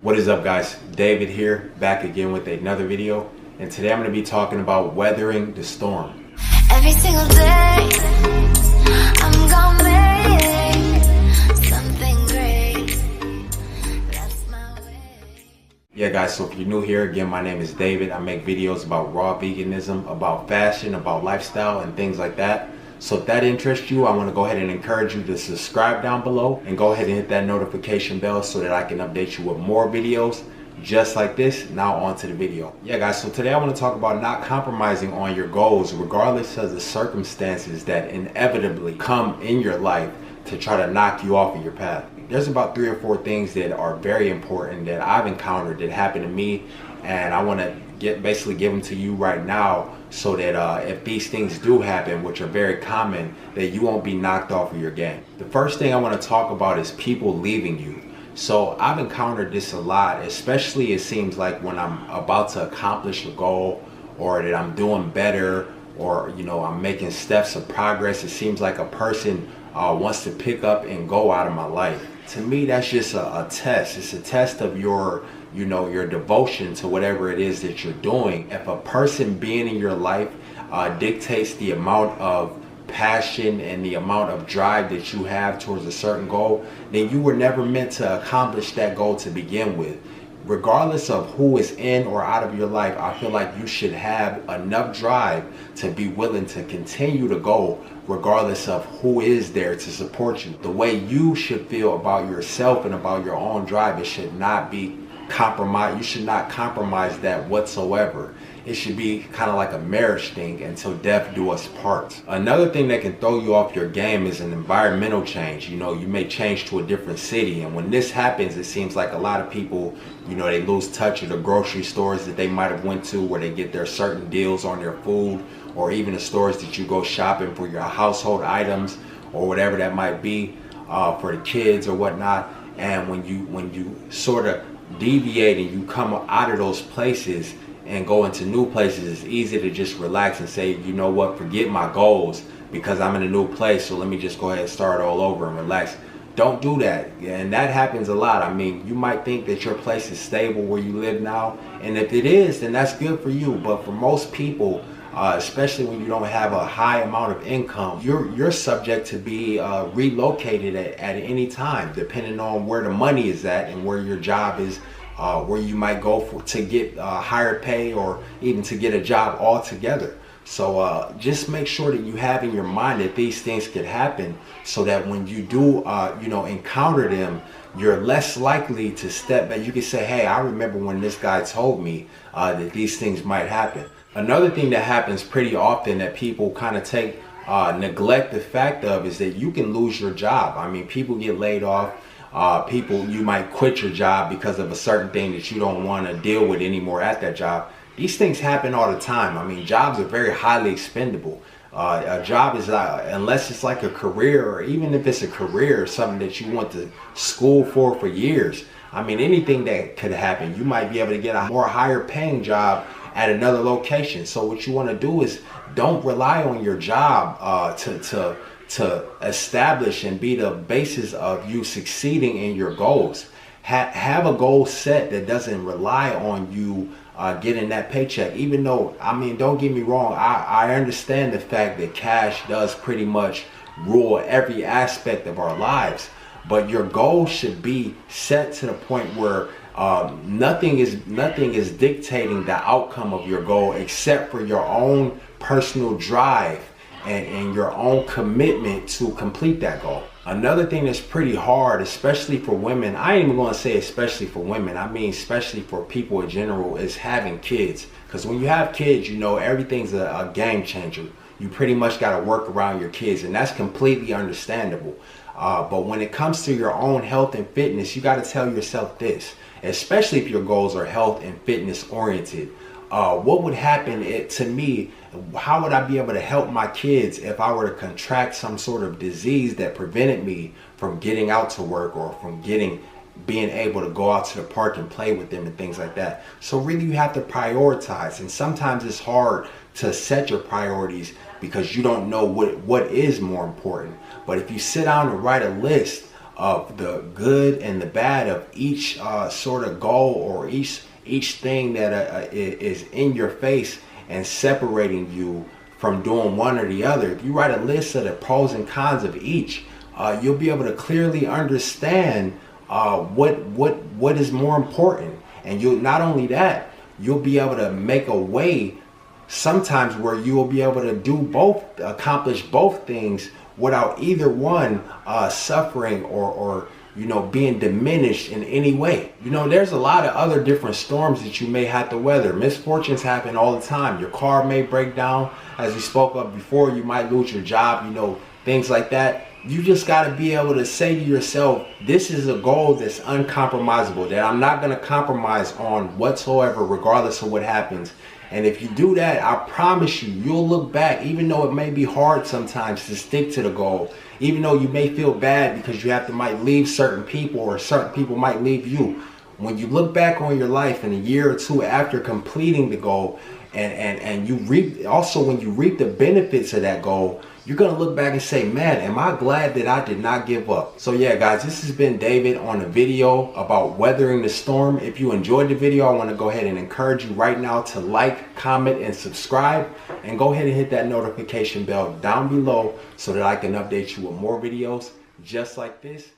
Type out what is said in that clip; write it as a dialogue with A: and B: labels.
A: What is up, guys? David here, back again with another video, and today I'm going to be talking about weathering the storm.
B: Every single day I'm gonna make something great. That's my way.
A: Yeah guys, so if you're new here, again, my name is David. I make videos about raw veganism, about fashion, about lifestyle and things like that. So if that interests you, I want to go ahead and encourage you to subscribe down below and go ahead and hit that notification bell so that I can update you with more videos just like this. Now on to the video. Yeah guys, so today I want to talk about not compromising on your goals regardless of the circumstances that inevitably come in your life to try to knock you off of your path. There's about 3 or 4 things that are very important that I've encountered that happened to me, and I want to basically give them to you right now so that if these things do happen, which are very common, that you won't be knocked off of your game. The first thing I want to talk about is people leaving you. So I've encountered this a lot, especially it seems like when I'm about to accomplish a goal or that I'm doing better, or I'm making steps of progress. It seems like a person wants to pick up and go out of my life. To me, that's just a test. It's a test of your devotion to whatever it is that you're doing. If a person being in your life dictates the amount of passion and the amount of drive that you have towards a certain goal, then you were never meant to accomplish that goal to begin with. Regardless of who is in or out of your life, I feel like you should have enough drive to be willing to continue to go regardless of who is there to support you. The way you should feel about yourself and about your own drive, it should not be compromised. You should not compromise that whatsoever. It should be kind of like a marriage thing, until death do us part. Another thing that can throw you off your game is an environmental change. You may change to a different city, and when this happens, it seems like a lot of people, they lose touch of the grocery stores that they might have went to where they get their certain deals on their food, or even the stores that you go shopping for your household items or whatever that might be, for the kids or whatnot. And when you sort of deviate and you come out of those places and go into new places, it's easy to just relax and say, you know what, forget my goals because I'm in a new place, so let me just go ahead and start all over and relax. Don't do that. And that happens a lot. I mean, you might think that your place is stable where you live now, and if it is, then that's good for you. But for most people, especially when you don't have a high amount of income, you're subject to be relocated at any time, depending on where the money is at and where your job is, where you might go to get higher pay or even to get a job altogether. So just make sure that you have in your mind that these things could happen, so that when you do encounter them, you're less likely to step back. You can say, hey, I remember when this guy told me that these things might happen. Another thing that happens pretty often that people kind of neglect the fact of is that you can lose your job. I mean, people get laid off. You might quit your job because of a certain thing that you don't want to deal with anymore at that job. These things happen all the time. I mean, jobs are very highly expendable. A job is, unless it's like a career, or even if it's a career, something that you went to school for years. I mean, anything that could happen. You might be able to get a more higher paying job at another location. So what you want to do is don't rely on your job to establish and be the basis of you succeeding in your goals. Have a goal set that doesn't rely on you getting that paycheck. Even though, I mean, don't get me wrong, I understand the fact that cash does pretty much rule every aspect of our lives, but your goal should be set to the point where nothing is dictating the outcome of your goal except for your own personal drive and your own commitment to complete that goal. Another thing that's pretty hard, especially for women, I ain't even going to say especially for women, I mean especially for people in general, is having kids. Because when you have kids, everything's a game changer. You pretty much got to work around your kids, and that's completely understandable. But when it comes to your own health and fitness, you got to tell yourself this, especially if your goals are health and fitness oriented. What would happen to me? How would I be able to help my kids if I were to contract some sort of disease that prevented me from getting out to work, or from being able to go out to the park and play with them and things like that? So really you have to prioritize, and sometimes it's hard to set your priorities because you don't know what is more important. But if you sit down and write a list of the good and the bad of each sort of goal or each thing that is in your face and separating you from doing one or the other. If you write a list of the pros and cons of each, you'll be able to clearly understand what is more important. And you'll not only that, you'll be able to make a way sometimes where you will be able to do both, accomplish both things without either one suffering or being diminished in any way. There's a lot of other different storms that you may have to weather. Misfortunes happen all the time. Your car may break down, as we spoke of before. You might lose your job, things like that. You just got to be able to say to yourself, this is a goal that's uncompromisable, that I'm not going to compromise on whatsoever, regardless of what happens. And if you do that, I promise you'll look back, even though it may be hard sometimes to stick to the goal, even though you may feel bad because you might leave certain people or certain people might leave you. When you look back on your life in a year or two after completing the goal, and you reap, also when you reap the benefits of that goal, you're going to look back and say, man, am I glad that I did not give up? So yeah, guys, this has been David on a video about weathering the storm. If you enjoyed the video, I want to go ahead and encourage you right now to like, comment, and subscribe. And go ahead and hit that notification bell down below so that I can update you with more videos just like this.